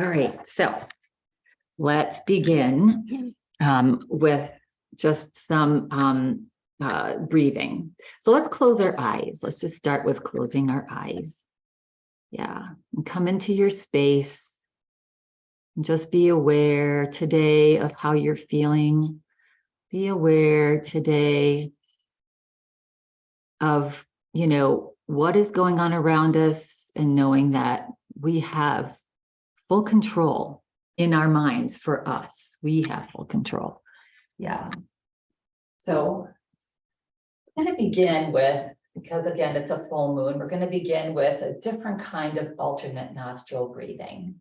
All right, so let's begin with just some breathing. So let's close our eyes. Let's just start with closing our eyes. Yeah, and come into your space. And just be aware today of how you're feeling. Be aware today of, what is going on around us, and knowing that we have full control in our minds. For us, we have full control. Yeah. So I'm going to begin with, because again, it's a full moon, we're going to begin with a different kind of alternate nostril breathing.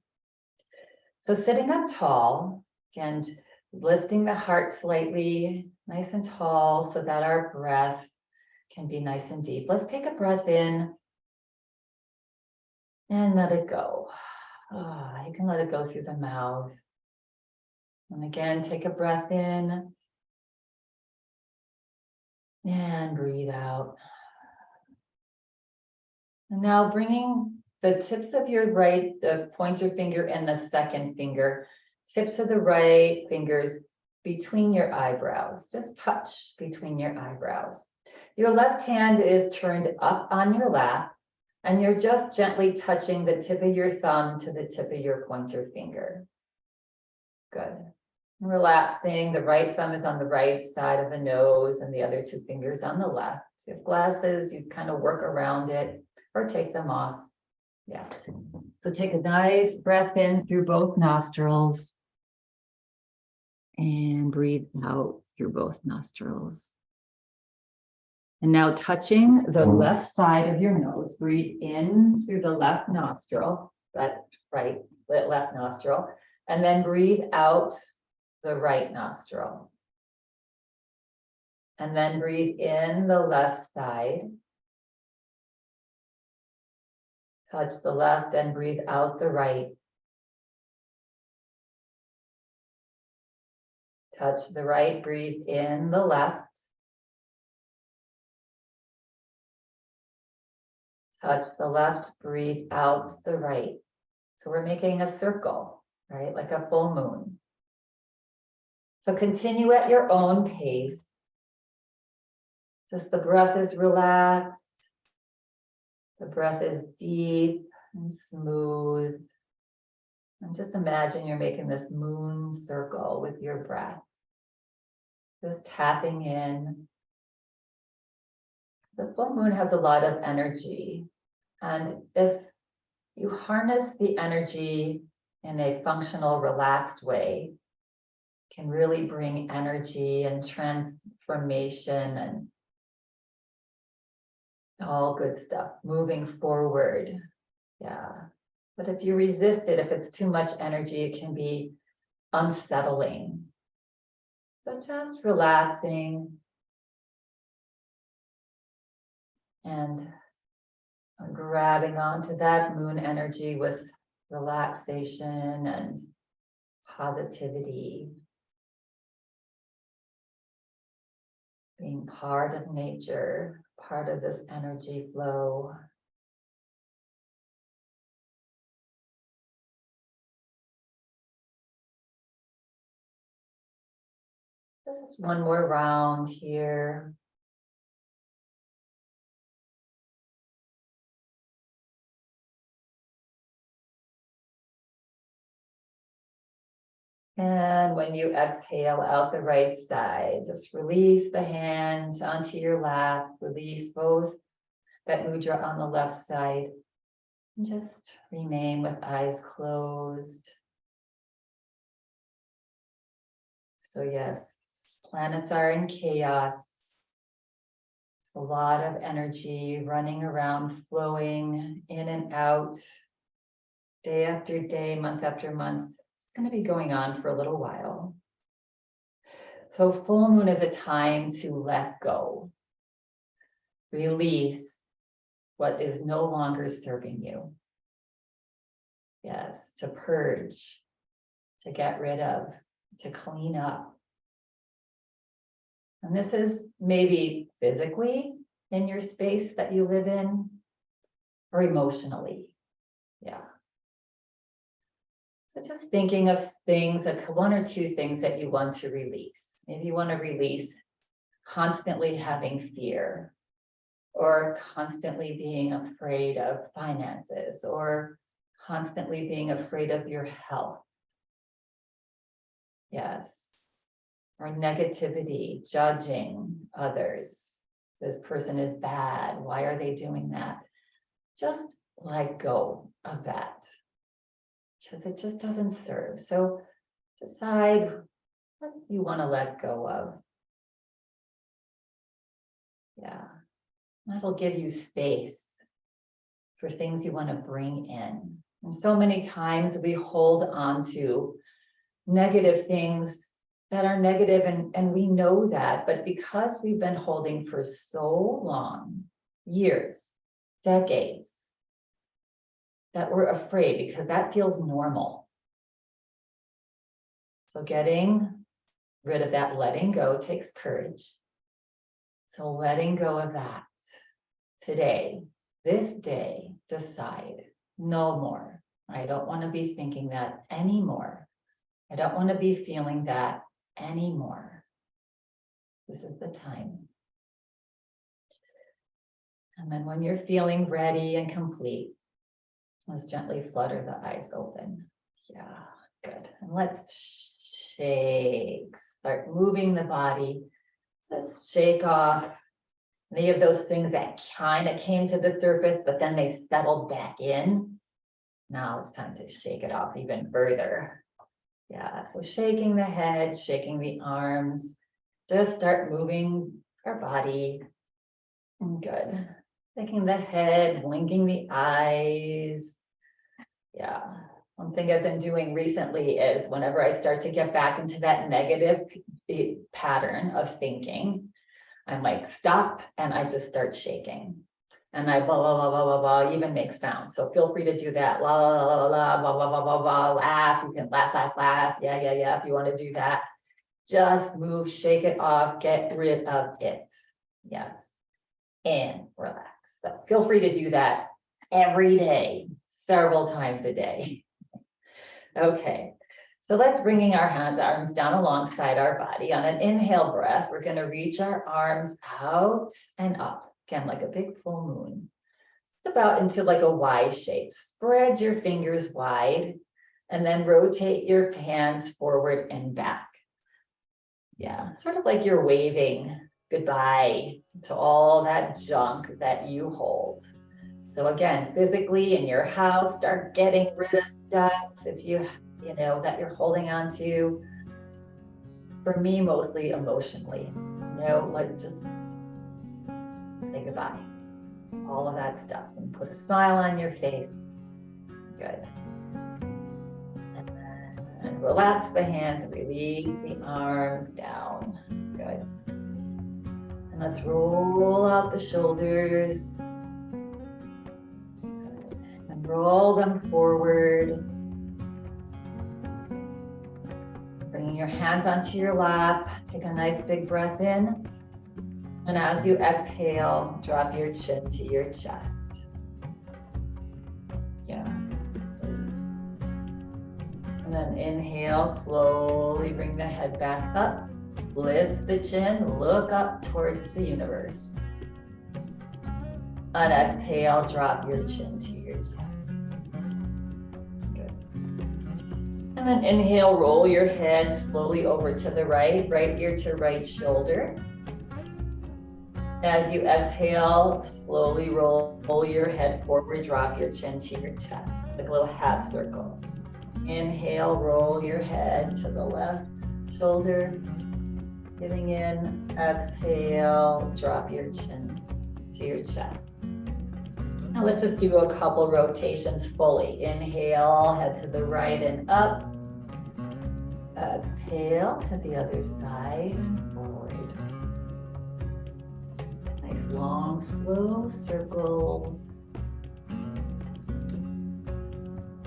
So sitting up tall and lifting the heart slightly nice and tall so that our breath can be nice and deep. Let's take a breath in and let it go. You can let it go through the mouth. And again, take a breath in and breathe out. And now bringing the tips of your the pointer finger and the second finger, tips of the right fingers between your eyebrows. Just touch between your eyebrows. Your left hand is turned up on your lap, and you're just gently touching the tip of your thumb to the tip of your pointer finger. Good. Relaxing, the right thumb is on the right side of the nose and the other two fingers on the left. So if you have glasses, you kind of work around it or take them off. Yeah. So take a nice breath in through both nostrils and breathe out through both nostrils. And now touching the left side of your nose, breathe in through the left nostril, left nostril, and then breathe out the right nostril. And then breathe in the left side. Touch the left and breathe out the right. Touch the right, breathe in the left. Touch the left, breathe out the right. So we're making a circle, right? Like a full moon. So continue at your own pace. Just the breath is relaxed. The breath is deep and smooth. And just imagine you're making this moon circle with your breath. Just tapping in. The full moon has a lot of energy. And if you harness the energy in a functional, relaxed way, can really bring energy and transformation and all good stuff, moving forward. Yeah. But if you resist it, if it's too much energy, it can be unsettling. So just relaxing and grabbing onto that moon energy with relaxation and positivity. Being part of nature, part of this energy flow. Just one more round here. And when you exhale out the right side, just release the hands onto your lap, release both that mudra on the left side, and just remain with eyes closed. So yes, planets are in chaos. There's a lot of energy running around, flowing in and out, day after day, month after month. It's going to be going on for a little while. So full moon is a time to let go, release what is no longer serving you. Yes, to purge, to get rid of, to clean up. And this is maybe physically in your space that you live in, or emotionally. Yeah. So just thinking of things, like one or two things that you want to release. Maybe you want to release constantly having fear, or constantly being afraid of finances, or constantly being afraid of your health. Yes. Or negativity, judging others. This person is bad. Why are they doing that? Just let go of that, because it just doesn't serve. So decide what you want to let go of. Yeah. That'll give you space for things you want to bring in. And so many times we hold on to negative things that are negative, and we know that, but because we've been holding for so long, years, decades, that we're afraid, because that feels normal. So getting rid of that, letting go, takes courage. So letting go of that today, this day, decide no more. I don't want to be thinking that anymore. I don't want to be feeling that anymore. This is the time. And then when you're feeling ready and complete, let's gently flutter the eyes open. Yeah, good. And let's shake. Start moving the body. Let's shake off any of those things that kind of came to the surface, but then they settled back in. Now it's time to shake it off even further. Yeah, so shaking the head, shaking the arms. Just start moving our body. Good. Shaking the head, blinking the eyes. Yeah. One thing I've been doing recently is whenever I start to get back into that negative pattern of thinking, I'm like, stop, and I just start shaking. And I blah, blah, blah, blah, blah, blah, even make sounds. So feel free to do that. La, la, la, la, la, blah, blah, blah, blah, blah, laugh. You can laugh, laugh, laugh. Yeah, yeah, yeah, if you want to do that. Just move, shake it off, get rid of it. Yes. And relax. So feel free to do that every day, several times a day. Okay. So let's bringing our arms down alongside our body. On an inhale breath, we're going to reach our arms out and up. Again, like a big full moon. It's about into like a Y shape. Spread your fingers wide and then rotate your hands forward and back. Yeah, sort of like you're waving goodbye to all that junk that you hold. So again, physically in your house, start getting rid of stuff if you know that you're holding on to. For me, mostly emotionally, like just say goodbye, all of that stuff, and put a smile on your face. Good. And relax the hands, release the arms down. Good. And let's roll out the shoulders. Good. And roll them forward. Bringing your hands onto your lap. Take a nice big breath in. And as you exhale, drop your chin to your chest. Yeah. And then inhale, slowly bring the head back up. Lift the chin, look up towards the universe. On exhale, drop your chin to your chest. Good. And then inhale, roll your head slowly over to the right ear to right shoulder. As you exhale, slowly roll your head forward, drop your chin to your chest, like a little half circle. Inhale, roll your head to the left shoulder, giving in. Exhale, drop your chin to your chest. Now let's just do a couple rotations fully. Inhale, head to the right and up. Exhale to the other side and forward. Nice long, slow circles.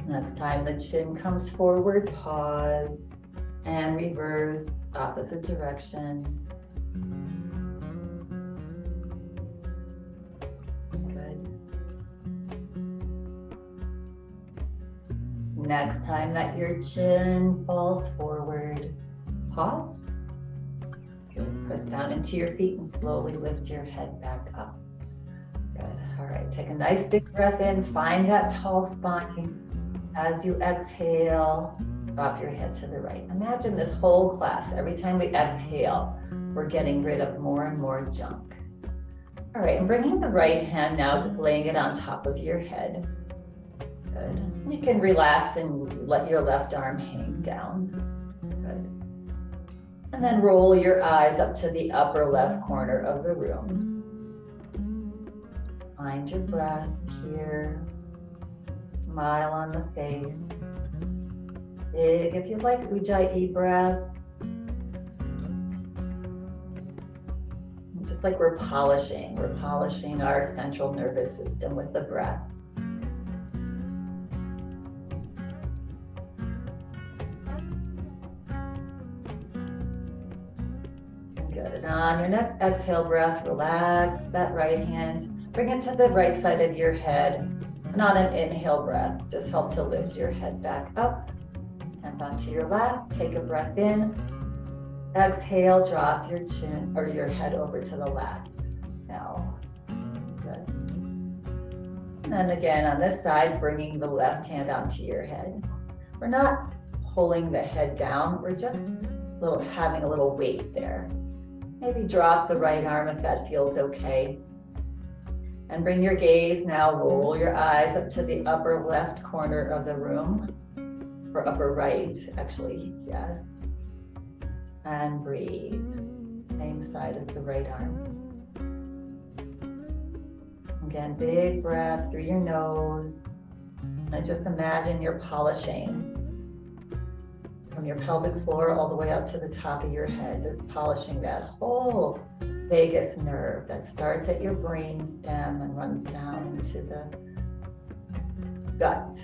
Next time the chin comes forward, pause and reverse, opposite direction. Good. Next time that your chin falls forward, pause. Good. Press down into your feet and slowly lift your head back up. Good. All right, take a nice big breath in, find that tall spine. As you exhale, drop your head to the right. Imagine this whole class, every time we exhale, we're getting rid of more and more junk. All right, and bringing the right hand now, just laying it on top of your head. Good. You can relax and let your left arm hang down. Good. And then roll your eyes up to the upper left corner of the room. Find your breath here. Smile on the face. Big, if you like, Ujjayi breath. Just like we're polishing our central nervous system with the breath. Good. And on your next exhale breath, relax that right hand. Bring it to the right side of your head. And on an inhale breath, just help to lift your head back up. Hands onto your lap. Take a breath in. Exhale, drop your chin or your head over to the left. Now, good. And then again on this side, bringing the left hand onto your head. We're not pulling the head down. We're just having a little weight there. Maybe drop the right arm if that feels okay. And bring your gaze now, roll your eyes up to the upper left corner of the room, or upper right, actually, yes. And breathe. Same side as the right arm. Again, big breath through your nose. And just imagine you're polishing from your pelvic floor all the way out to the top of your head, just polishing that whole vagus nerve that starts at your brain stem and runs down into the gut.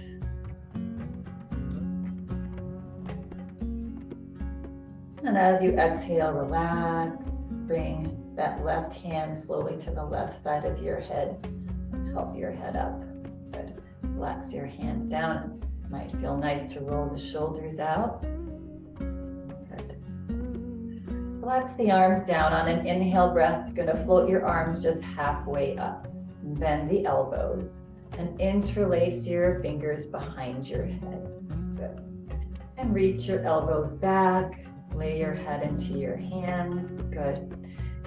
And as you exhale, relax. Bring that left hand slowly to the left side of your head. Help your head up. Good. Relax your hands down. It might feel nice to roll the shoulders out. Relax the arms down. On an inhale breath, you're going to float your arms just halfway up. Bend the elbows and interlace your fingers behind your head. Good. And reach your elbows back. Lay your head into your hands. Good.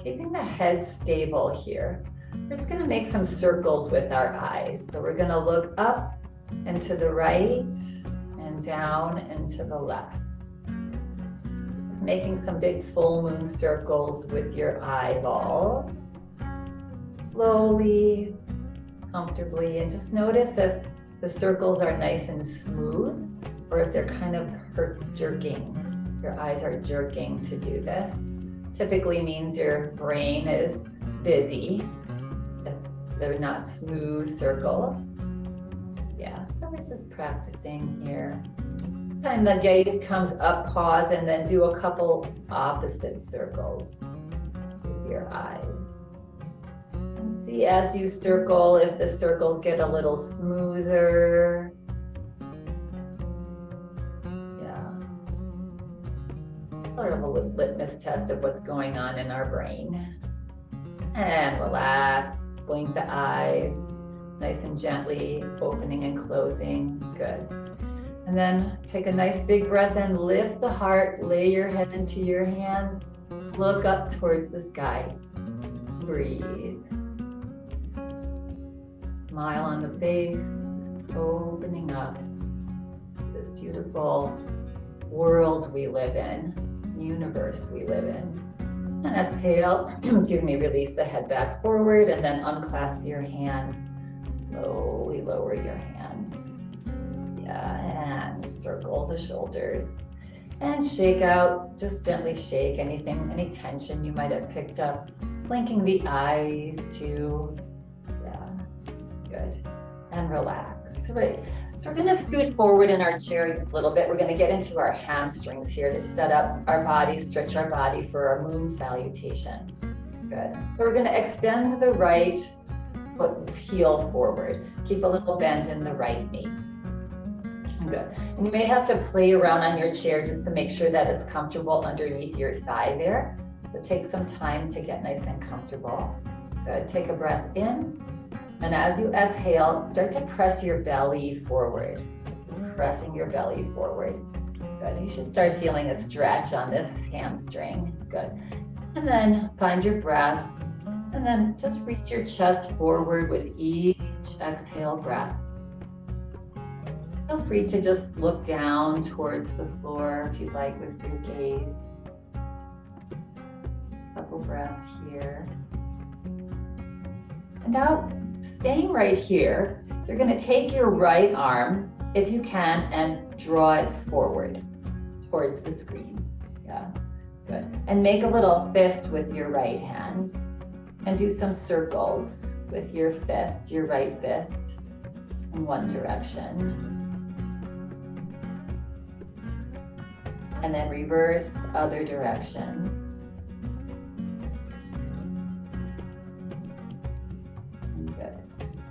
Keeping the head stable here. We're just going to make some circles with our eyes. So we're going to look up and to the right and down and to the left. Making some big full moon circles with your eyeballs. Slowly, comfortably, and just notice if the circles are nice and smooth or if they're kind of jerking. Your eyes are jerking to do this. Typically means your brain is busy. If they're not smooth circles. Yeah, so we're just practicing here. And the gaze comes up, pause, and then do a couple opposite circles with your eyes. And see as you circle if the circles get a little smoother. Yeah. Sort of a litmus test of what's going on in our brain. And relax, blink the eyes, nice and gently, opening and closing. Good. And then take a nice big breath in, lift the heart, lay your head into your hands, look up towards the sky, breathe. Smile on the face, opening up this beautiful world we live in, universe we live in. And exhale, release the head back forward and then unclasp your hands, slowly lower your hands. And circle the shoulders and shake out, just gently shake any tension you might have picked up, blinking the eyes too. Yeah, good. And relax. Right. So we're going to scoot forward in our chair a little bit. We're going to get into our hamstrings here to set up our body, stretch our body for our moon salutation. Good. So we're going to extend the right foot heel forward. Keep a little bend in the right knee. Good. And you may have to play around on your chair just to make sure that it's comfortable underneath your thigh there. So take some time to get nice and comfortable. Good. Take a breath in. And as you exhale, start to press your belly forward. Pressing your belly forward. Good. You should start feeling a stretch on this hamstring. Good. And then find your breath. And then just reach your chest forward with each exhale breath. Feel free to just look down towards the floor if you'd like with your gaze. Couple breaths here. And now, staying right here, you're going to take your right arm, if you can, and draw it forward towards the screen. Yeah, good. And make a little fist with your right hand. And do some circles with your fist, your right fist, in one direction. And then reverse other direction. Good.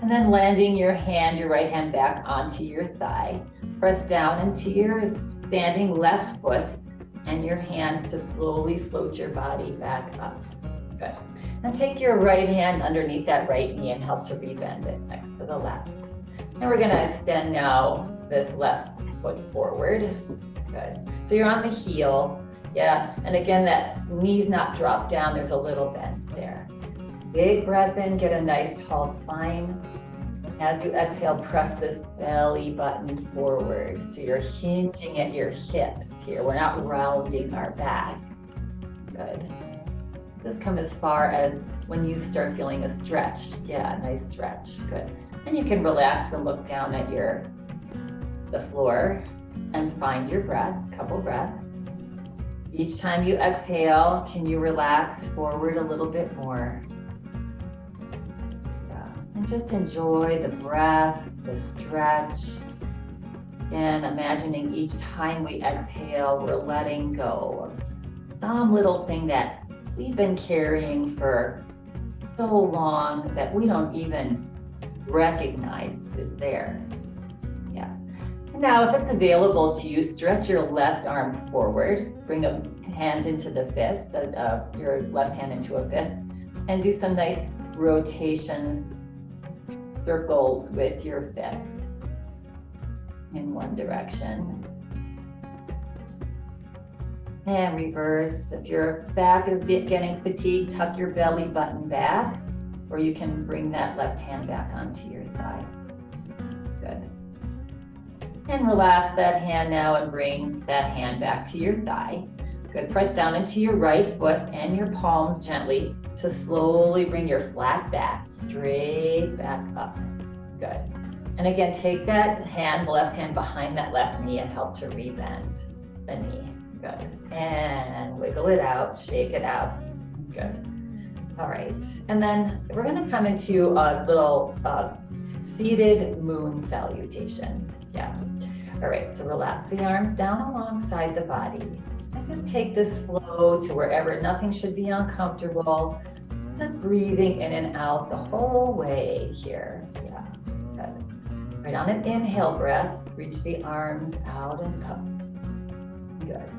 And then landing your right hand back onto your thigh. Press down into your standing left foot and your hands to slowly float your body back up. Good. And take your right hand underneath that right knee and help to rebend it next to the left. And we're going to extend now this left foot forward. Good. So you're on the heel. Yeah. And again, that knee's not dropped down. There's a little bend there. Big breath in, get a nice tall spine. As you exhale, press this belly button forward. So you're hinging at your hips here. We're not rounding our back. Good. Just come as far as when you start feeling a stretch. Yeah, nice stretch. Good. And you can relax and look down at the floor and find your breath, couple breaths. Each time you exhale, can you relax forward a little bit more? Yeah. And just enjoy the breath, the stretch. And imagining each time we exhale, we're letting go of some little thing that we've been carrying for so long that we don't even recognize is there. Yeah. And now, if it's available to you, stretch your left arm forward, bring a hand into the fist, your left hand into a fist, and do some nice rotations, circles with your fist in one direction. And reverse. If your back is getting fatigued, tuck your belly button back, or you can bring that left hand back onto your thigh. Good. And relax that hand now and bring that hand back to your thigh. Good. Press down into your right foot and your palms gently to slowly bring your flat back straight back up. Good. And again, take that hand, the left hand behind that left knee and help to rebend the knee. Good. And wiggle it out, shake it out. Good. All right. And then we're going to come into a little seated moon salutation. Yeah. All right. So relax the arms down alongside the body. And just take this flow to wherever. Nothing should be uncomfortable. Just breathing in and out the whole way here. Yeah. Good. Right, on an inhale breath, reach the arms out and up. Good.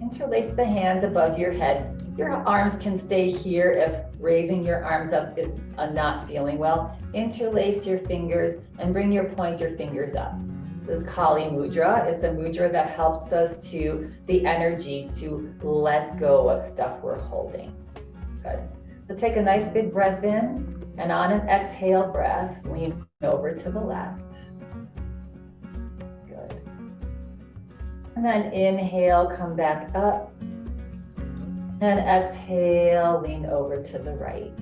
Interlace the hands above your head. Your arms can stay here if raising your arms up is not feeling well. Interlace your fingers and bring your pointer fingers up. This is Kali Mudra. It's a mudra that helps us the energy to let go of stuff we're holding. Good. So take a nice big breath in, and on an exhale breath, lean over to the left. Good. And then inhale, come back up. And exhale, lean over to the right.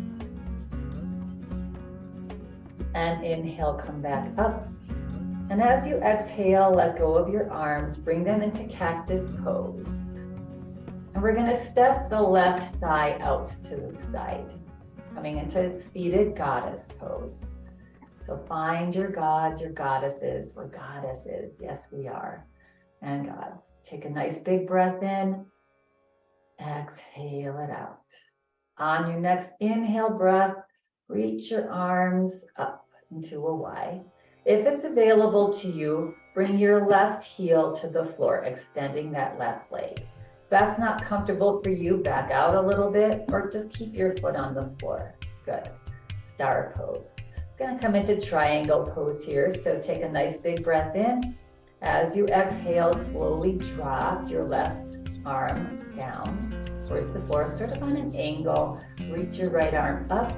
And inhale, come back up. And as you exhale, let go of your arms, bring them into cactus pose. And we're going to step the left thigh out to the side, coming into seated goddess pose. So find your gods, your goddesses. We're goddesses. Yes, we are. And gods. Take a nice big breath in. Exhale it out. On your next inhale breath, reach your arms up into a Y. If it's available to you, bring your left heel to the floor, extending that left leg. If that's not comfortable for you, back out a little bit or just keep your foot on the floor. Good. Star pose. I'm going to come into triangle pose here. So take a nice big breath in. As you exhale, slowly drop your left arm down towards the floor, sort of on an angle. Reach your right arm up.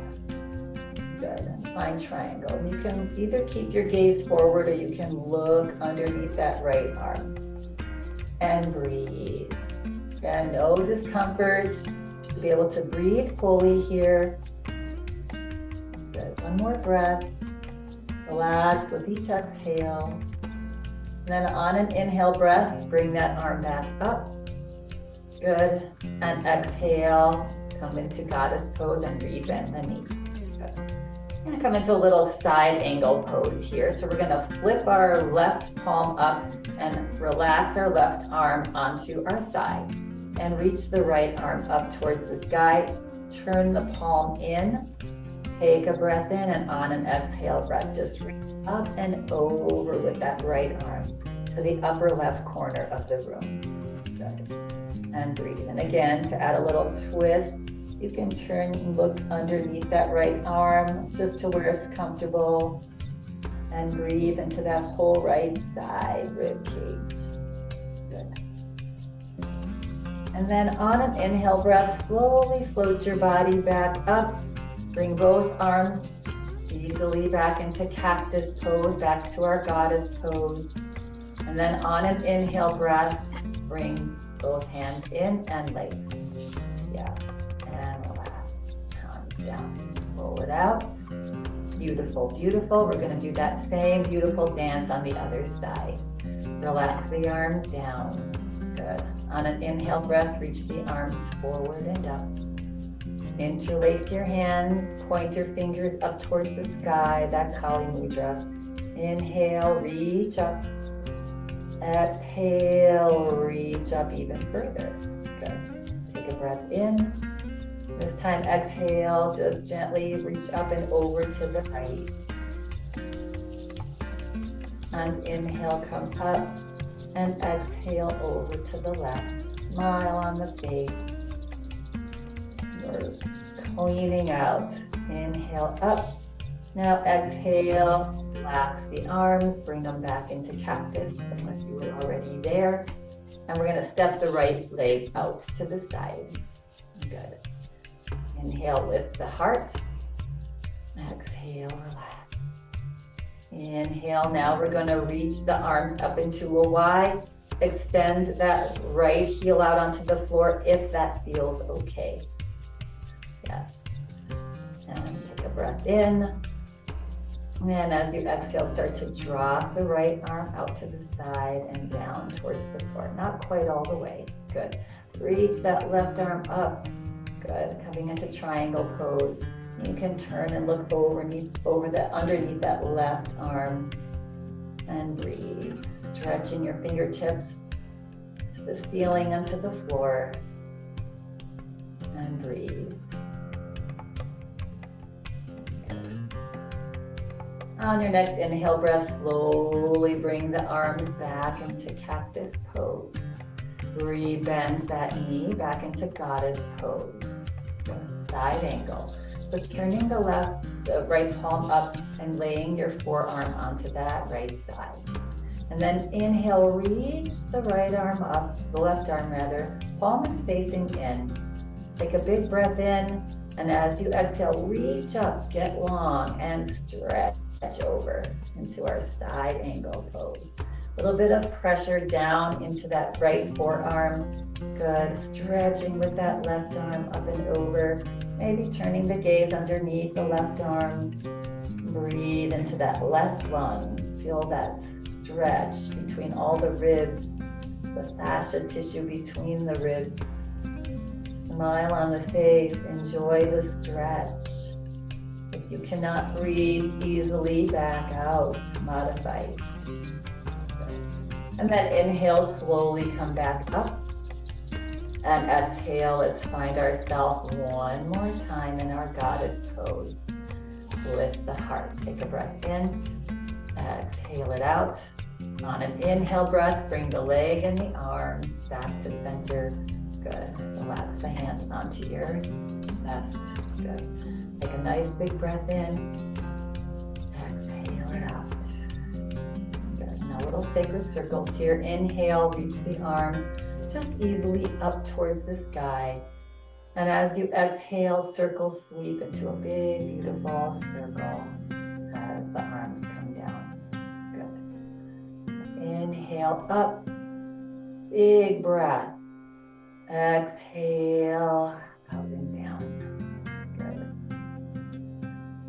Good, and find triangle. And you can either keep your gaze forward or you can look underneath that right arm. And breathe. And no discomfort. You should be able to breathe fully here. Good, one more breath. Relax with each exhale. And then on an inhale breath, bring that arm back up. Good, and exhale, come into goddess pose and rebend the knee. We're going to come into a little side angle pose here. So we're going to flip our left palm up and relax our left arm onto our thigh and reach the right arm up towards the sky. Turn the palm in, take a breath in, and on an exhale breath, just reach up and over with that right arm to the upper left corner of the room. Good. And breathe. And again, to add a little twist, you can turn and look underneath that right arm just to where it's comfortable and breathe into that whole right side rib cage. Good. And then on an inhale breath, slowly float your body back up. Bring both arms easily back into cactus pose, back to our goddess pose. And then on an inhale breath, bring both hands in and legs. Yeah. And relax. Palms down. Roll it out. Beautiful, beautiful. We're going to do that same beautiful dance on the other side. Relax the arms down. Good. On an inhale breath, reach the arms forward and up. Interlace your hands. Point your fingers up towards the sky, that Kali Mudra. Inhale, reach up. Exhale, reach up even further. Good. Take a breath in. This time, exhale, just gently reach up and over to the right. And inhale, come up. And exhale over to the left. Smile on the face. We're cleaning out. Inhale up. Now exhale. Relax the arms, bring them back into cactus unless you were already there. And we're going to step the right leg out to the side. Good. Inhale, lift the heart. Exhale, relax. Inhale, now we're going to reach the arms up into a Y. Extend that right heel out onto the floor if that feels okay. Yes. And take a breath in. And as you exhale, start to drop the right arm out to the side and down towards the floor. Not quite all the way. Good. Reach that left arm up. Good. Coming into triangle pose. You can turn and look underneath that left arm and breathe. Stretching your fingertips to the ceiling and to the floor. And breathe. On your next inhale breath, slowly bring the arms back into cactus pose. Rebend that knee back into goddess pose. Side angle. So turning the right palm up and laying your forearm onto that right side. And then inhale, reach the right arm up, the left arm rather. Palm is facing in. Take a big breath in, and as you exhale, reach up, get long, and stretch over into our side angle pose. A little bit of pressure down into that right forearm. Good. Stretching with that left arm up and over. Maybe turning the gaze underneath the left arm. Breathe into that left lung. Feel that stretch between all the ribs, the fascia tissue between the ribs. Smile on the face. Enjoy the stretch. If you cannot breathe easily, back out. Modify. And then inhale, slowly come back up. And exhale, let's find ourselves one more time in our goddess pose. Lift the heart. Take a breath in. Exhale it out. On an inhale breath, bring the leg and the arms back to center. Good. Relax the hands onto your chest. Good. Take a nice big breath in. Exhale it out. Good. Now little sacred circles here. Inhale, reach the arms just easily up towards the sky. And as you exhale, circle sweep into a big, beautiful circle as the arms come down. Good. Inhale up, big breath. Exhale, up and down. Good.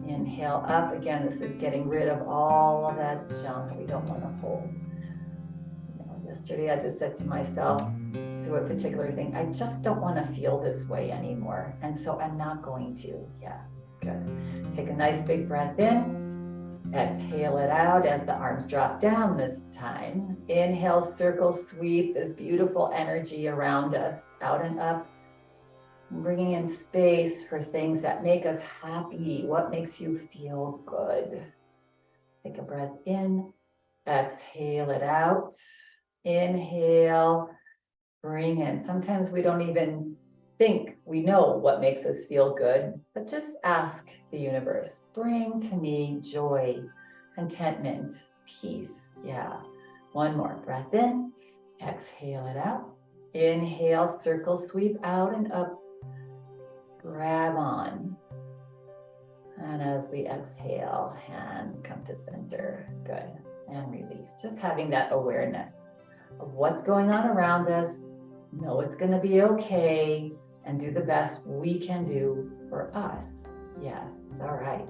Inhale up. Again, this is getting rid of all of that junk we don't want to hold. Yesterday, I just said to myself, to a particular thing, I just don't want to feel this way anymore. And so I'm not going to. Yeah, good. Take a nice big breath in. Exhale it out as the arms drop down this time. Inhale, circle, sweep this beautiful energy around us, out and up. Bringing in space for things that make us happy. What makes you feel good? Take a breath in. Exhale it out. Inhale. Bring in. Sometimes we don't even think we know what makes us feel good, but just ask the universe, bring to me joy, contentment, peace. Yeah. One more breath in, exhale it out. Inhale, circle, sweep out and up, grab on. And as we exhale, hands come to center. Good. And release. Just having that awareness of what's going on around us. Know it's going to be okay and do the best we can do for us. Yes. All right.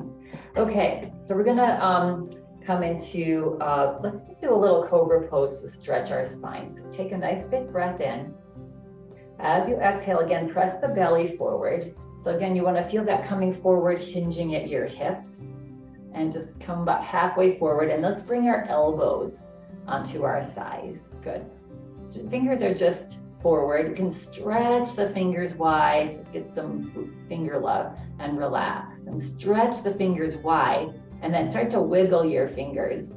Okay. So we're going to come into, let's do a little Cobra pose to stretch our spine. So take a nice big breath in. As you exhale, again, press the belly forward. So again, you want to feel that coming forward, hinging at your hips, and just come about halfway forward. And let's bring our elbows onto our thighs. Good. Fingers are just forward. You can stretch the fingers wide, just get some finger love and relax. And stretch the fingers wide and then start to wiggle your fingers.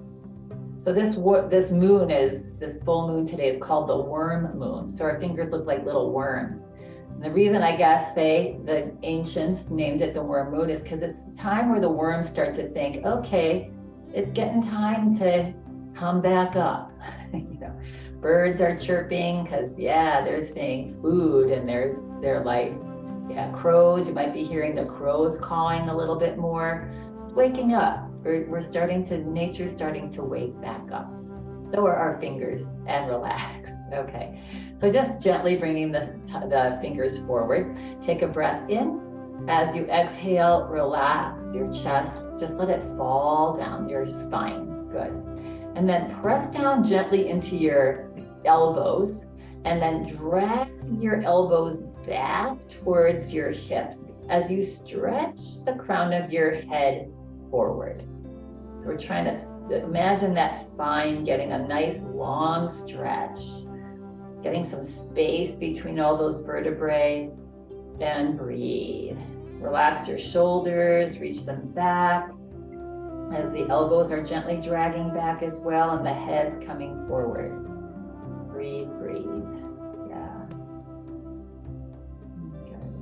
So this moon is, this full moon today is called the worm moon. So our fingers look like little worms. And the reason I guess the ancients named it the worm moon is because it's the time where the worms start to think, okay, it's getting time to come back up. You know, birds are chirping because they're seeing food, and they're like, crows. You might be hearing the crows cawing a little bit more. It's waking up. We're starting to, nature's starting to wake back up. So are our fingers, and relax. Okay, so just gently bringing the fingers forward. Take a breath in. As you exhale, relax your chest. Just let it fall down your spine. Good. And then press down gently into your elbows, and then drag your elbows back towards your hips as you stretch the crown of your head forward. We're trying to imagine that spine getting a nice long stretch, getting some space between all those vertebrae, and breathe. Relax your shoulders, reach them back as the elbows are gently dragging back as well, and the head's coming forward. Breathe, breathe. Yeah. Good.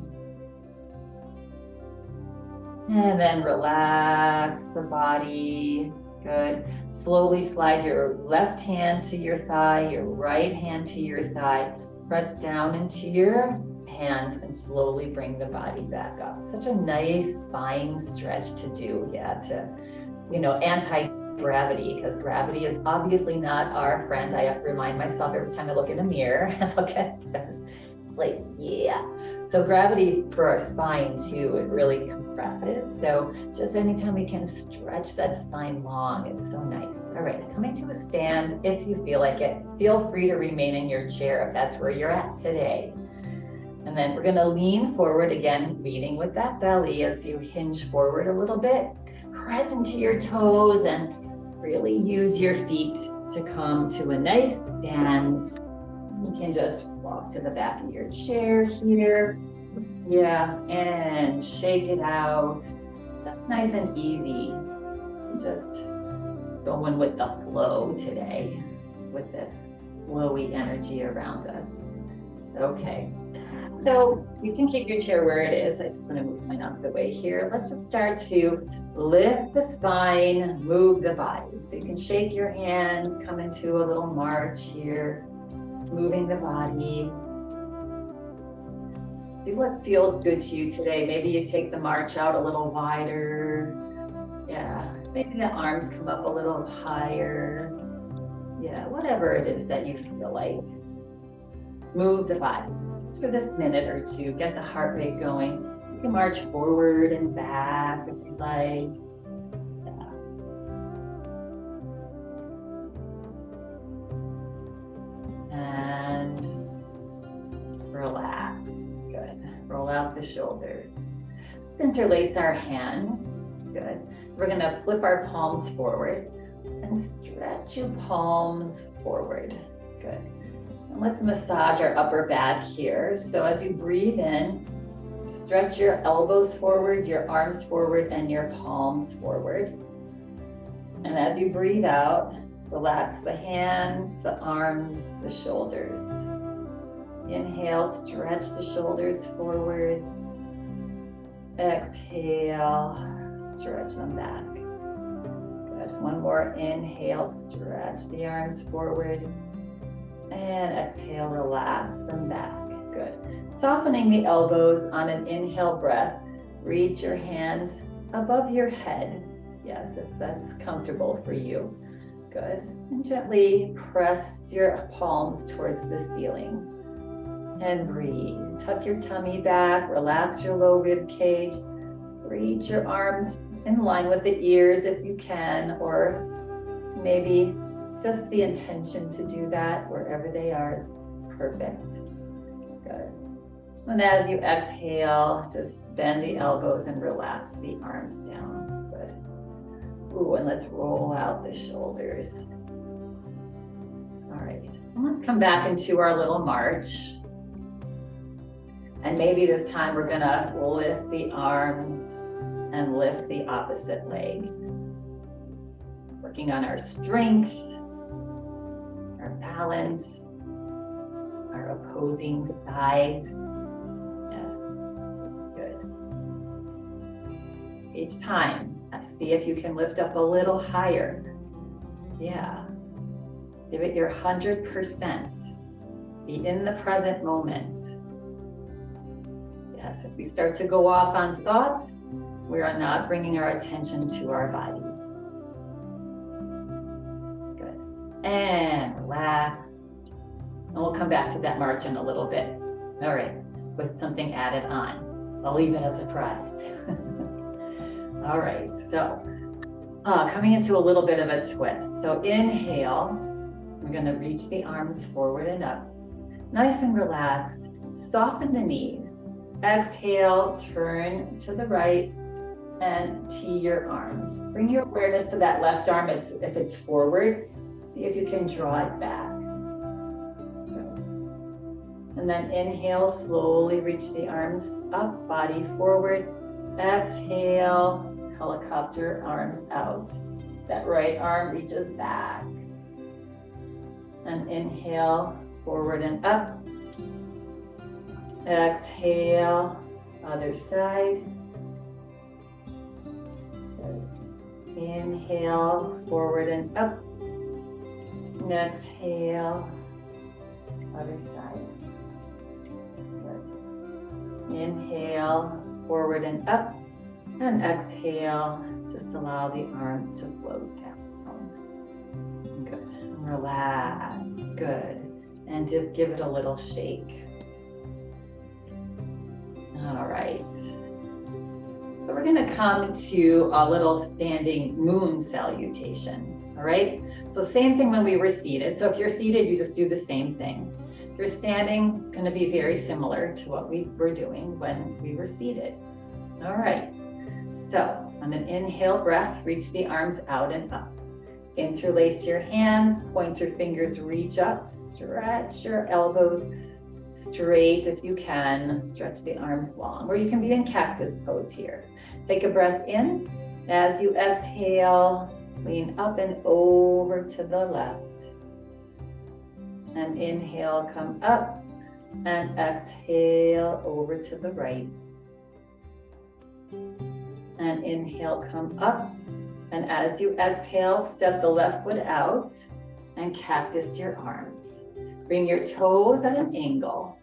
And then relax the body. Good. Slowly slide your left hand to your thigh, your right hand to your thigh. Press down into your hands and slowly bring the body back up. Such a nice fine stretch to do. Anti-gravity, because gravity is obviously not our friend. I have to remind myself every time I look in a mirror and look at this. So gravity for our spine too, it really compresses. So just anytime we can stretch that spine long, it's so nice. All right, coming to a stand if you feel like it. Feel free to remain in your chair if that's where you're at today. And then we're gonna lean forward again, leading with that belly as you hinge forward a little bit. Press into your toes and really use your feet to come to a nice stand. You can just walk to the back of your chair here. And shake it out. That's nice and easy. Just going with the flow today with this flowy energy around us. Okay, so you can keep your chair where it is. I just want to move mine out of the way here. Let's just start to lift the spine, move the body. So you can shake your hands, come into a little march here, moving the body. Do what feels good to you today. Maybe you take the march out a little wider. Yeah, maybe the arms come up a little higher. Yeah, whatever it is that you feel like. Move the body just for this minute or two. Get the heart rate going. You can march forward and back if you like. Yeah. And relax. Good. Roll out the shoulders. Let's interlace our hands. Good. We're going to flip our palms forward and stretch your palms forward. Good. And let's massage our upper back here. So as you breathe in, stretch your elbows forward, your arms forward, and your palms forward. And as you breathe out, relax the hands, the arms, the shoulders. Inhale, stretch the shoulders forward. Exhale, stretch them back. Good. One more inhale, stretch the arms forward. And exhale, relax them back. Good. Softening the elbows on an inhale breath. Reach your hands above your head. Yes, if that's comfortable for you. Good. And gently press your palms towards the ceiling. And breathe. Tuck your tummy back. Relax your low rib cage. Reach your arms in line with the ears if you can, or maybe just the intention to do that wherever they are is perfect. Good. And as you exhale, just bend the elbows and relax the arms down. Good. Ooh, and let's roll out the shoulders. All right. And let's come back into our little march. And maybe this time we're gonna lift the arms and lift the opposite leg. Working on our strength, our balance, our opposing sides. Yes, good. Each time, see if you can lift up a little higher. Yeah, give it your 100%. Be in the present moment. Yes, if we start to go off on thoughts, we are not bringing our attention to our body. And relax. And we'll come back to that march in a little bit. All right, with something added on. I'll leave it as a surprise. All right, so coming into a little bit of a twist. So inhale, we're gonna reach the arms forward and up. Nice and relaxed. Soften the knees. Exhale, turn to the right and tee your arms. Bring your awareness to that left arm if it's forward. See if you can draw it back. And then inhale, slowly reach the arms up, body forward. Exhale, helicopter arms out. That right arm reaches back. And inhale, forward and up. Exhale, other side. Inhale, forward and up. And exhale, other side. Good. Inhale, forward and up. And exhale, just allow the arms to float down. Good. And relax. Good. And just give it a little shake. All right. So we're going to come to a little standing moon salutation. All right. So same thing when we were seated. So if you're seated, you just do the same thing. If you're standing, going to be very similar to what we were doing when we were seated. All right. So on an inhale breath, reach the arms out and up. Interlace your hands, point your fingers, reach up, stretch your elbows straight if you can. Stretch the arms long, or you can be in cactus pose here. Take a breath in. As you exhale, Lean up and over to the left. And inhale, come up. And exhale over to the right. And inhale, come up. And as you exhale, step the left foot out and cactus your arms. Bring your toes at an angle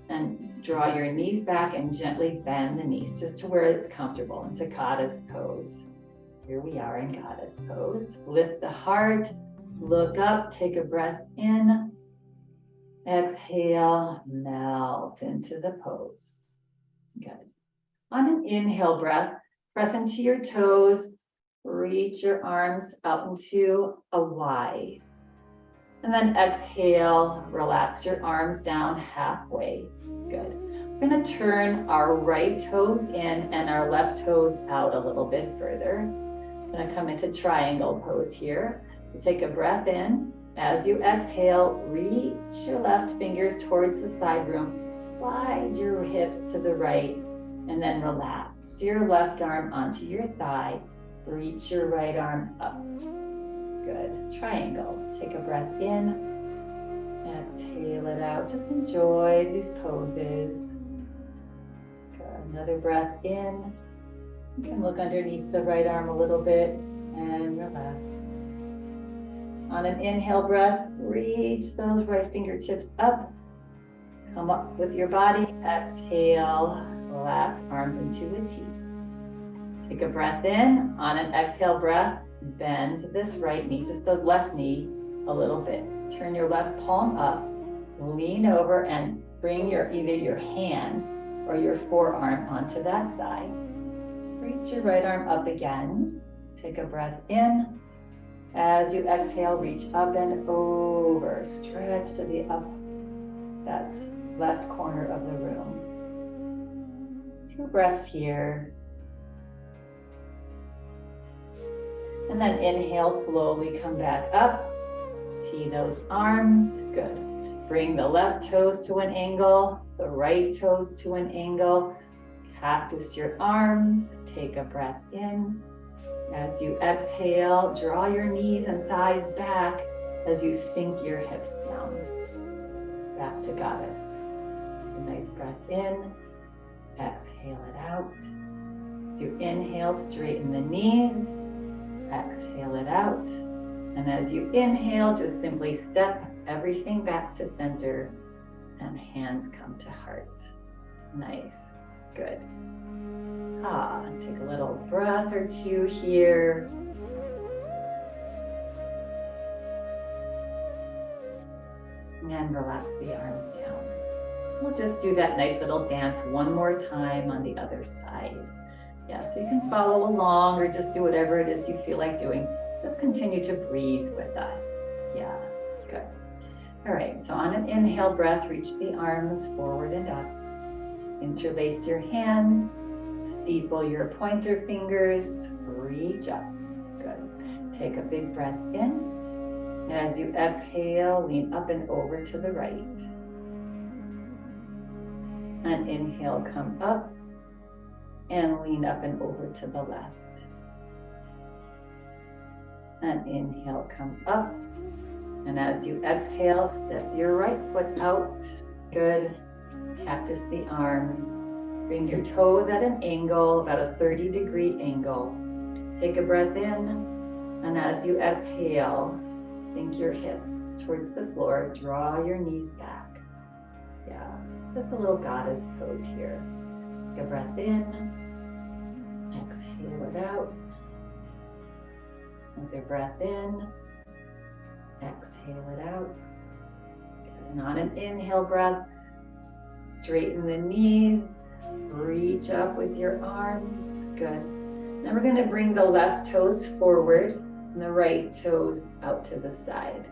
and draw your knees back and gently bend the knees just to where it's comfortable into goddess pose. Here we are in goddess pose. Lift the heart, look up, take a breath in. Exhale, melt into the pose. Good. On an inhale breath, press into your toes, reach your arms out into a Y. And then exhale, relax your arms down halfway. Good. We're going to turn our right toes in and our left toes out a little bit further. I'm going to come into triangle pose here. Take a breath in. As you exhale, reach your left fingers towards the side room. Slide your hips to the right and then relax your left arm onto your thigh. Reach your right arm up. Good. Triangle. Take a breath in. Exhale it out. Just enjoy these poses. Good. Another breath in. You can look underneath the right arm a little bit and relax. On an inhale breath, reach those right fingertips up. Come up with your body. Exhale. Relax arms into a T. Take a breath in. On an exhale breath, bend this right knee, just the left knee, a little bit. Turn your left palm up. Lean over and bring either your hand or your forearm onto that thigh. Reach your right arm up again. Take a breath in. As you exhale, reach up and over. Stretch to the up, that left corner of the room. 2 breaths here. And then inhale, slowly come back up. Tee those arms. Good. Bring the left toes to an angle, the right toes to an angle. Cactus your arms. Take a breath in. As you exhale, draw your knees and thighs back as you sink your hips down. Back to goddess. Take a nice breath in. Exhale it out. As you inhale, straighten the knees. Exhale it out. And as you inhale, just simply step everything back to center and hands come to heart. Nice. Good. Take a little breath or 2 here. And relax the arms down. We'll just do that nice little dance one more time on the other side. Yeah, so you can follow along or just do whatever it is you feel like doing. Just continue to breathe with us. Yeah, good. All right, so on an inhale breath, reach the arms forward and up. Interlace your hands. Steeple your pointer fingers, reach up. Good. Take a big breath in. As you exhale, lean up and over to the right. And inhale, come up and lean up and over to the left. And inhale, come up. And as you exhale, step your right foot out. Good. Cactus the arms. Bring your toes at an angle, about a 30-degree angle. Take a breath in, and as you exhale, sink your hips towards the floor. Draw your knees back. Yeah, just a little goddess pose here. Take a breath in, exhale it out. Another breath in, exhale it out. And on an inhale breath, straighten the knees. Reach up with your arms. Good. Now we're going to bring the left toes forward and the right toes out to the side.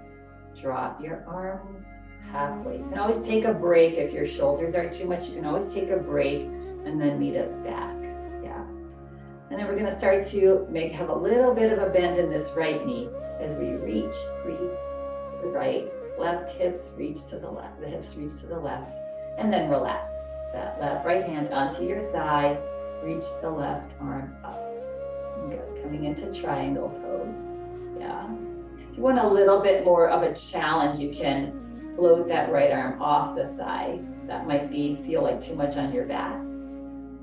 Drop your arms halfway. You can always take a break if your shoulders are too much. You can always take a break and then meet us back. Yeah. And then we're going to start to have a little bit of a bend in this right knee as we reach to the right. Left hips reach to the left. The hips reach to the left. And then relax. That left right hand onto your thigh, reach the left arm up. Good. Coming into triangle pose. Yeah. If you want a little bit more of a challenge, you can float that right arm off the thigh. That might feel like too much on your back.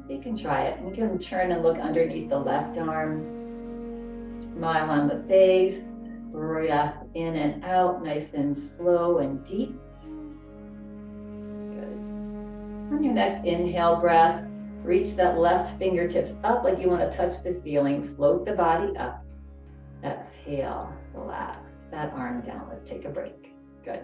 You can try it. You can turn and look underneath the left arm. Smile on the face. Breath in and out, nice and slow and deep. Good. On your next inhale breath, reach that left fingertips up like you want to touch the ceiling. Float the body up. Exhale, relax that arm down. Let's take a break. Good.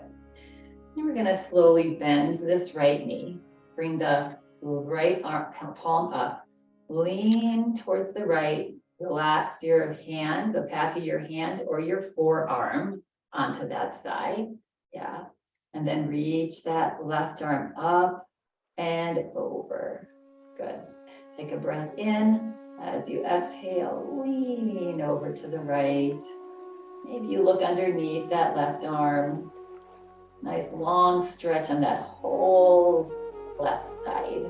And we're going to slowly bend this right knee. Bring the right arm, palm up. Lean towards the right. Relax your hand, the back of your hand or your forearm onto that thigh. Yeah. And then reach that left arm up and over. Good. Take a breath in. As you exhale, lean over to the right. Maybe you look underneath that left arm. Nice long stretch on that whole left side.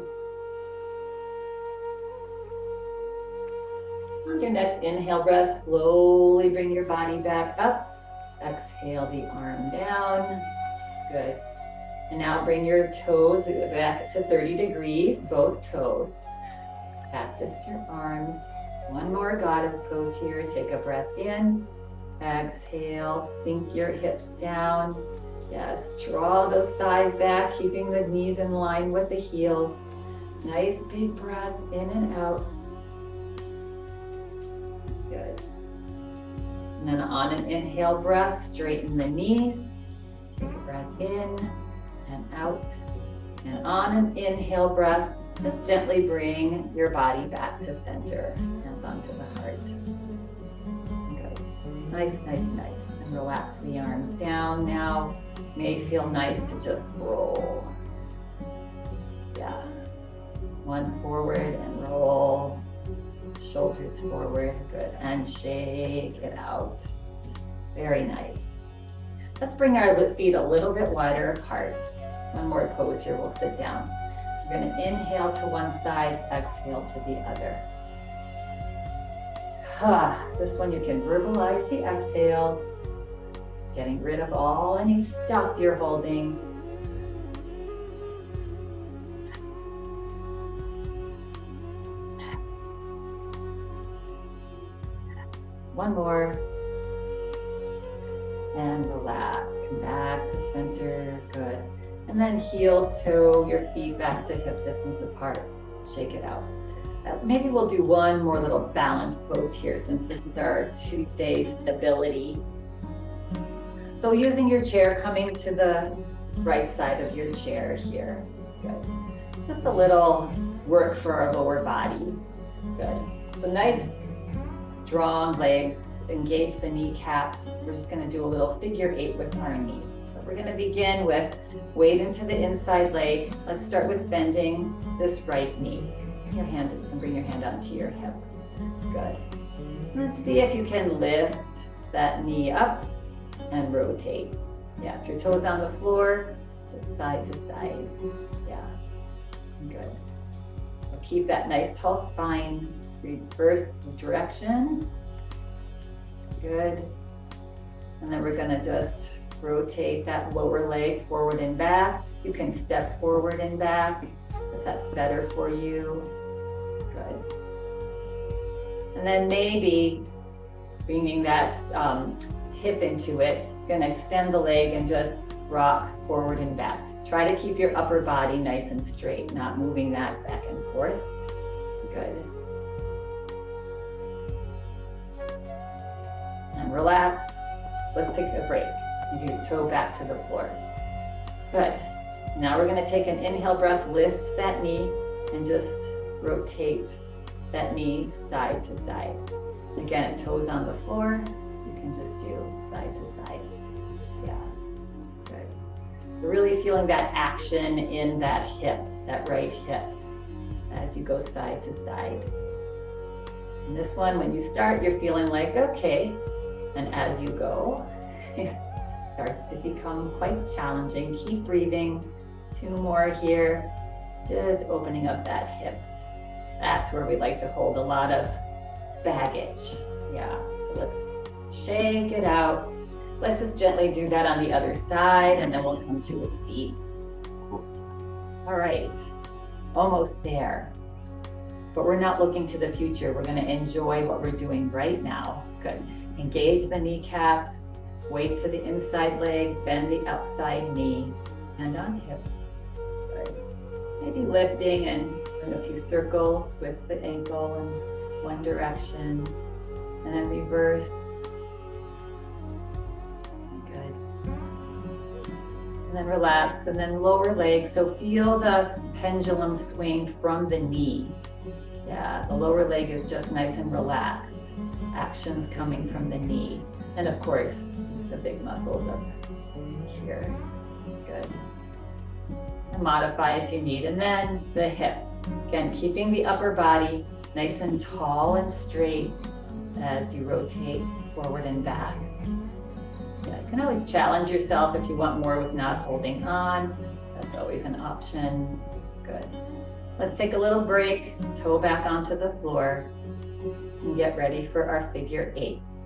On your next inhale breath, slowly bring your body back up. Exhale the arm down. Good. And now bring your toes back to 30 degrees, both toes. Practice your arms. One more goddess pose here. Take a breath in. Exhale, sink your hips down. Yes, draw those thighs back, keeping the knees in line with the heels. Nice big breath in and out. Good. And then on an inhale breath, straighten the knees. Take a breath in and out. And on an inhale breath, just gently bring your body back to center. Hands onto the heart. Good. Nice, nice, nice. And relax the arms down now. May feel nice to just roll. Yeah. One forward and roll. Shoulders forward. Good. And shake it out. Very nice. Let's bring our feet a little bit wider apart. One more pose here. We'll sit down. We're going to inhale to one side, exhale to the other. This one you can verbalize the exhale. Getting rid of any stuff you're holding. One more. And relax. Come back to center. Good. And then heel toe your feet back to hip distance apart. Shake it out. Maybe we'll do one more little balance pose here since this is our Tuesday stability. So using your chair, coming to the right side of your chair here. Good. Just a little work for our lower body. Good. So nice, strong legs. Engage the kneecaps. We're just going to do a little figure 8 with our knees. So we're going to begin with weight into the inside leg. Let's start with bending this right knee. Your hand, and bring your hand onto your hip. Good. Let's see if you can lift that knee up and rotate. Yeah, if your toes on the floor, just side to side. Yeah, good. We'll keep that nice tall spine. Reverse the direction. Good. And then we're gonna just rotate that lower leg forward and back. You can step forward and back if that's better for you. Good. And then maybe bringing that hip into it, you're gonna extend the leg and just rock forward and back. Try to keep your upper body nice and straight, not moving that back and forth. Good. And relax. Let's take a break. Give your toe back to the floor. Good. Now we're gonna take an inhale breath, lift that knee, and just rotate that knee side to side. Again, toes on the floor. You can just do side to side. Yeah, good. You're really feeling that action in that hip, that right hip, as you go side to side. And this one, when you start, you're feeling like, okay. And as you go, it starts to become quite challenging. Keep breathing. 2 more here. Just opening up that hip. That's where we like to hold a lot of baggage. Yeah, so let's Shake it out. Let's just gently do that on the other side, and then we'll come to a seat. All right, almost there. But we're not looking to the future. We're going to enjoy what we're doing right now. Good. Engage the kneecaps, weight to the inside leg, bend the outside knee, hand on hip. Good. Maybe lifting and doing a few circles with the ankle in one direction, and then reverse. Good. And then relax, and then lower leg. So feel the pendulum swing from the knee. Yeah, the lower leg is just nice and relaxed. Actions coming from the knee. And of course, the big muscles up here. Good. And modify if you need. And then the hip. Again, keeping the upper body nice and tall and straight as you rotate forward and back. Yeah, you can always challenge yourself if you want more with not holding on. That's always an option. Good. Let's take a little break, toe back onto the floor, and get ready for our figure eights.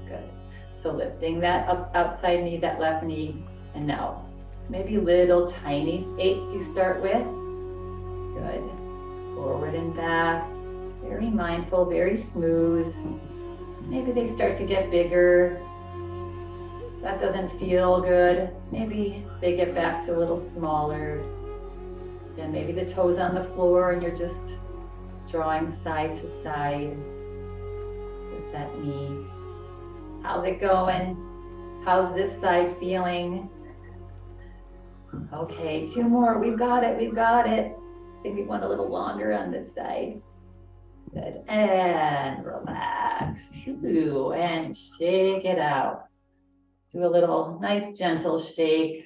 Good. So lifting that outside knee, that left knee, and now maybe little tiny eights you start with. Good. Forward and back, very mindful, very smooth. Maybe they start to get bigger. That doesn't feel good. Maybe they get back to a little smaller. And maybe the toes on the floor and you're just drawing side to side with that knee. How's it going? How's this side feeling? Okay, two more. We've got it. We've got it. I think we went a little longer on this side. Good. And relax. And shake it out. Do a little nice gentle shake.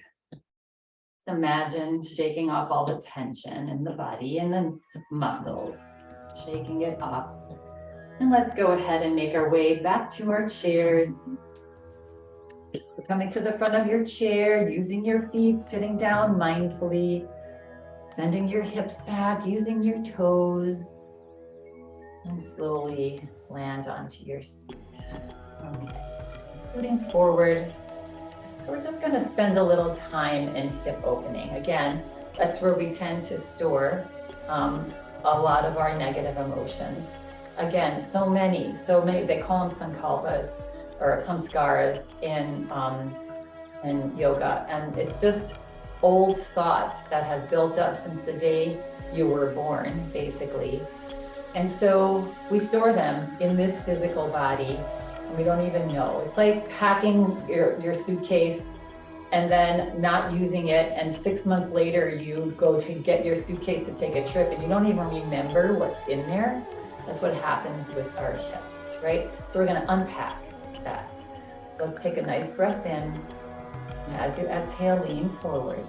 Imagine shaking off all the tension in the body and the muscles, shaking it off. And let's go ahead and make our way back to our chairs. We're coming to the front of your chair, using your feet, sitting down mindfully, sending your hips back, using your toes, and slowly land onto your seat. Okay, scooting forward. We're just going to spend a little time in hip opening. Again, that's where we tend to store a lot of our negative emotions. Again, so many, they call them sankalpas or samskaras in yoga. And it's just old thoughts that have built up since the day you were born, basically. And so we store them in this physical body. We don't even know. It's like packing your suitcase and then not using it, and 6 months later you go to get your suitcase to take a trip and you don't even remember what's in there. That's what happens with our hips, right? So we're going to unpack that. So let's take a nice breath in. And as you exhale, lean forward.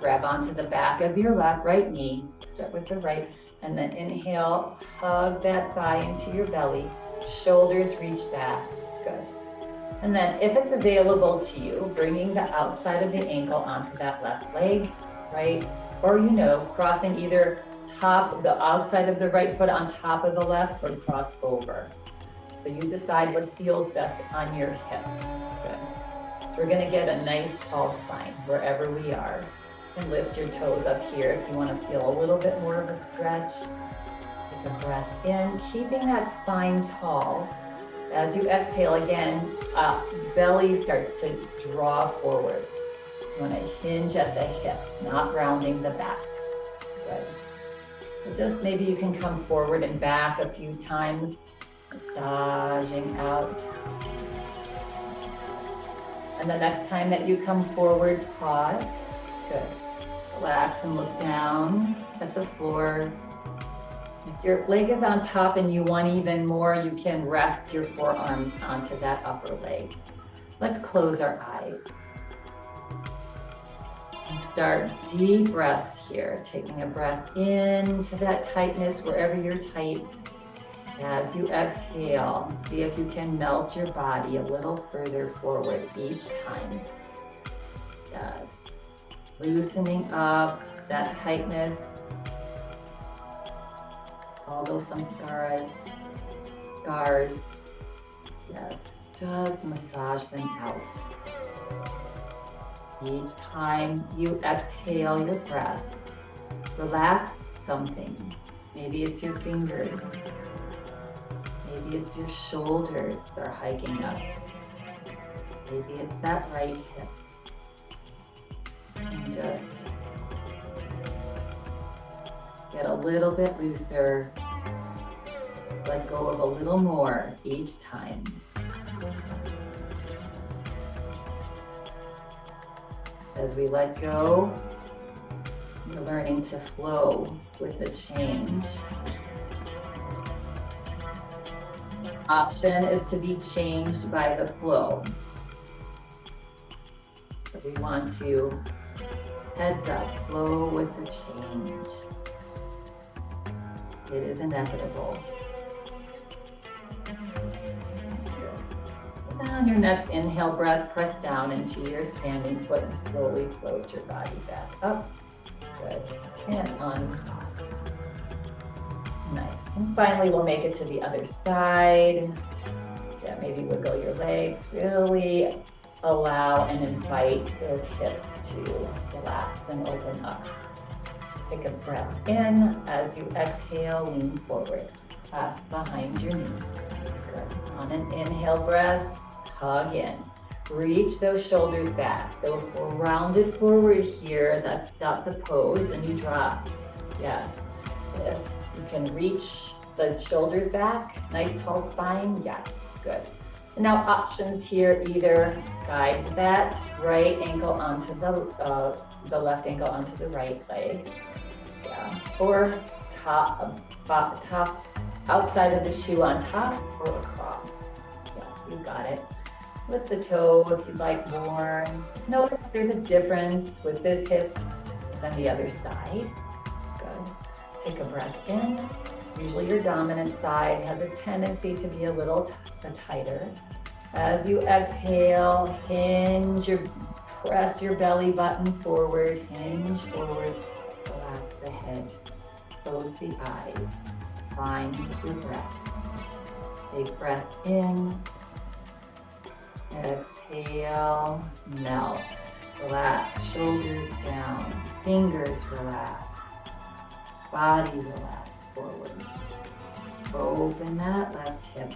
Grab onto the back of your right knee. Start with the right, and then inhale, hug that thigh into your belly. Shoulders reach back. Good. And then if it's available to you, bringing the outside of the ankle onto that left leg, right? Or, crossing either the outside of the right foot on top of the left or cross over. So you decide what feels best on your hip. Good. So we're going to get a nice tall spine wherever we are. And lift your toes up here if you want to feel a little bit more of a stretch. Take a breath in, keeping that spine tall. As you exhale again, belly starts to draw forward. You want to hinge at the hips, not rounding the back. Good. So just maybe you can come forward and back a few times, massaging out. And the next time that you come forward, pause. Good. Relax and look down at the floor. If your leg is on top and you want even more, you can rest your forearms onto that upper leg. Let's close our eyes. And start deep breaths here, taking a breath into that tightness wherever you're tight. As you exhale, see if you can melt your body a little further forward each time. Yes. Loosening up that tightness. All those scars. Yes, just massage them out. Each time you exhale your breath, relax something. Maybe it's your fingers. Maybe it's your shoulders are hiking up. Maybe it's that right hip. And just get a little bit looser. Let go of a little more each time. As we let go, we're learning to flow with the change. Option is to be changed by the flow. So we want to heads up, flow with the change. It is inevitable. On your next inhale breath, press down into your standing foot and slowly float your body back up. Good. And uncross. Nice. And finally, we'll make it to the other side. Yeah, maybe wiggle your legs. Really allow and invite those hips to relax and open up. Take a breath in. As you exhale, lean forward. Clasp behind your knee. Good. On an inhale breath, hug in. Reach those shoulders back. So if we're rounded forward here, that's not the pose, then you drop. Yes. If you can reach the shoulders back, nice tall spine, yes, good. And now options here, either guide that right ankle onto the left ankle onto the right leg, yeah, or top outside of the shoe on top or across. Yeah, you got it. Lift the toe if you'd like more. Notice if there's a difference with this hip than the other side. Good. Take a breath in. Usually your dominant side has a tendency to be a little tighter. As you exhale, press your belly button forward, hinge forward, relax the head, close the eyes, find your breath. Take breath in. Exhale, melt, relax, shoulders down, fingers relax, body relax forward. Open that left hip,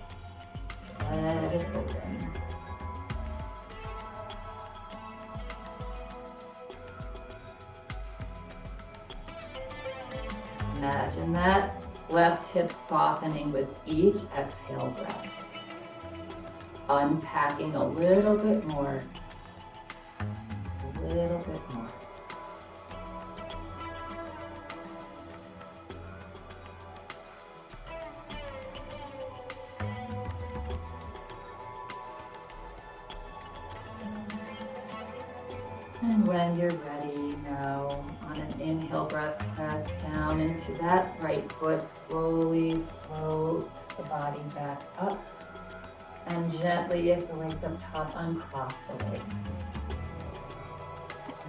let it open. Imagine that left hip softening with each exhale breath. Unpacking a little bit more, a little bit more. And when you're ready now, on an inhale breath, press down into that right foot, slowly float the body back up. And gently, if the legs up top, uncross the legs.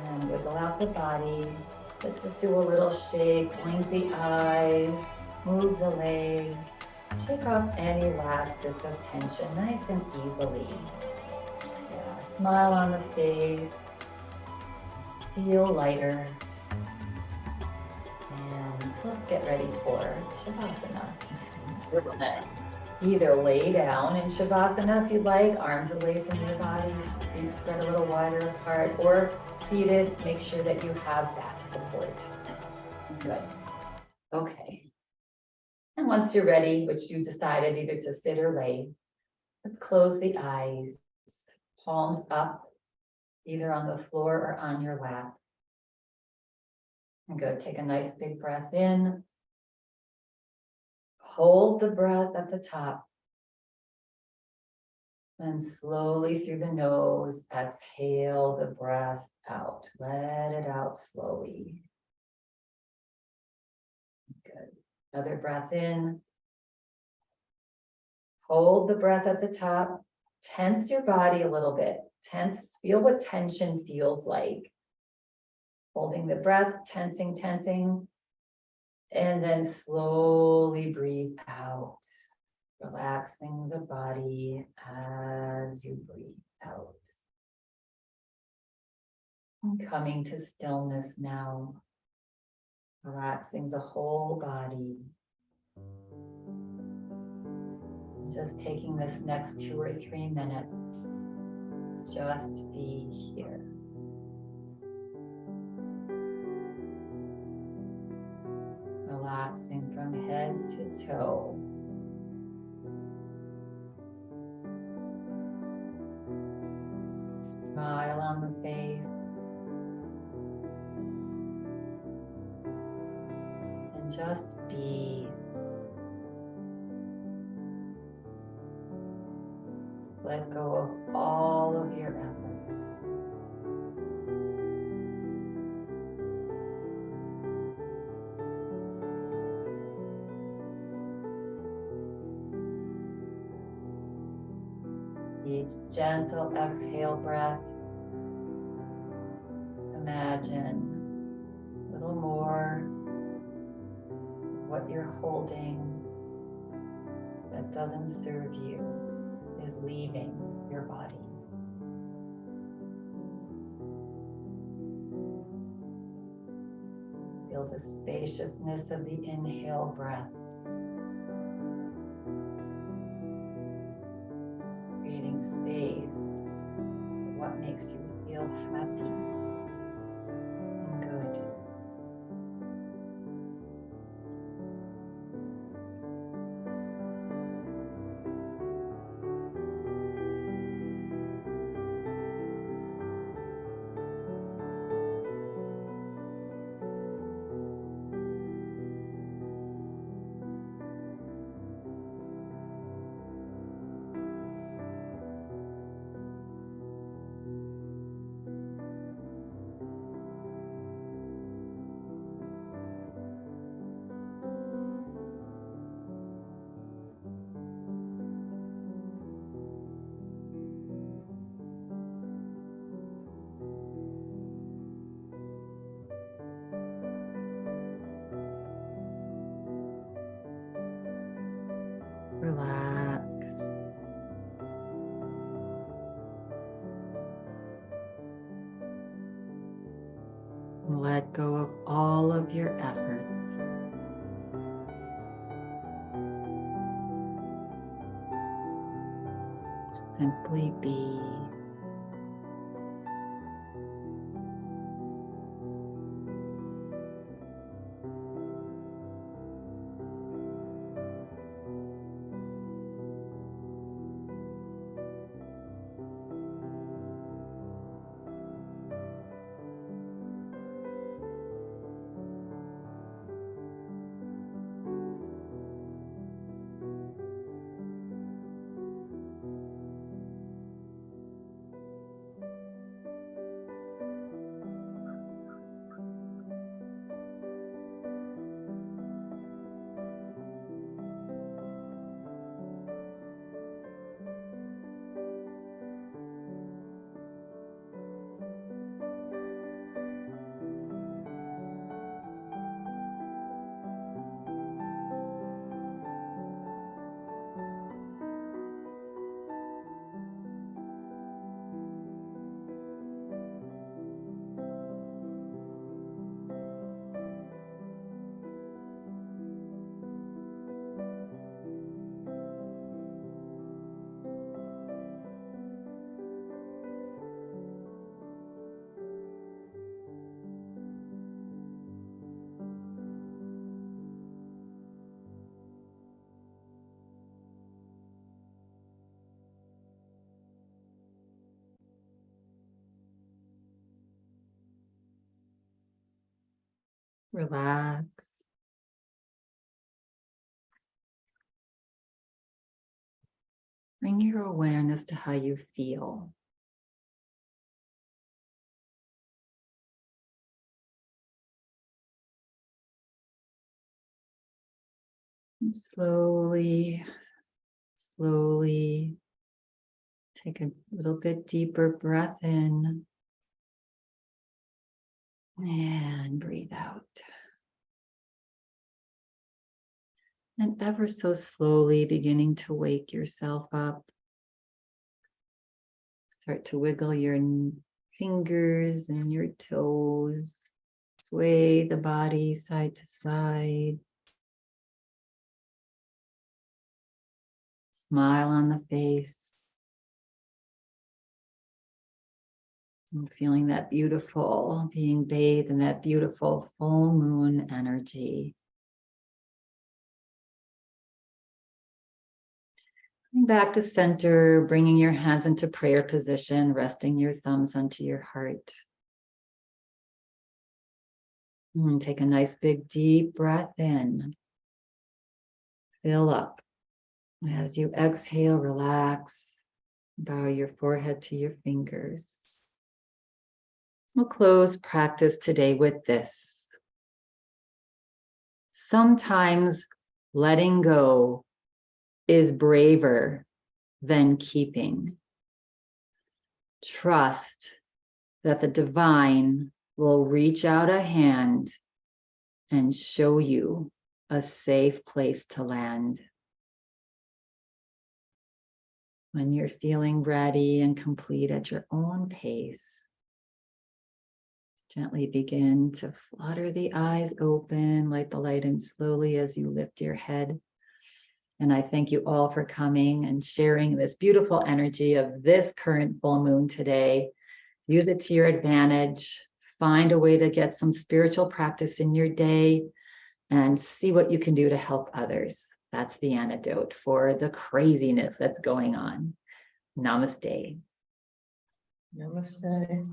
And wiggle out the body. Let's just do a little shake, blink the eyes, move the legs, shake off any last bits of tension, nice and easily. Yeah, smile on the face, feel lighter. And let's get ready for Shavasana. Either lay down in Shavasana if you'd like, arms away from your bodies, feet spread a little wider apart, or seated, make sure that you have back support. Good. Okay. And once you're ready, which you decided either to sit or lay, let's close the eyes, palms up, either on the floor or on your lap. And good. Take a nice big breath in. Hold the breath at the top. And slowly through the nose, exhale the breath out. Let it out slowly. Good. Another breath in. Hold the breath at the top. Tense your body a little bit. Tense, feel what tension feels like. Holding the breath, tensing. And then slowly breathe out. Relaxing the body as you breathe out. And coming to stillness now. Relaxing the whole body. Just taking this next 2 or 3 minutes. Just be here. Relaxing from head to toe. Smile on the face. And just be. Let go of all of your efforts. Each gentle exhale breath, imagine a little more of what you're holding that doesn't serve you is leaving your body. Feel the spaciousness of the inhale breaths. Creating space for what makes you feel happy and good. Relax. And let go of all of your efforts. Simply be. Relax. Bring your awareness to how you feel. And slowly take a little bit deeper breath in and breathe out. And ever so slowly beginning to wake yourself up. Start to wiggle your fingers and your toes. Sway the body side to side. Smile on the face. And feeling that beautiful, being bathed in that beautiful full moon energy. Coming back to center, bringing your hands into prayer position, resting your thumbs onto your heart. And take a nice big deep breath in. Fill up. As you exhale, relax. Bow your forehead to your fingers. We'll close practice today with this. Sometimes letting go is braver than keeping. Trust that the divine will reach out a hand and show you a safe place to land. When you're feeling ready and complete at your own pace, gently begin to flutter the eyes open, light the light in slowly as you lift your head. And I thank you all for coming and sharing this beautiful energy of this current full moon today. Use it to your advantage. Find a way to get some spiritual practice in your day and see what you can do to help others. That's the antidote for the craziness that's going on. Namaste. Namaste.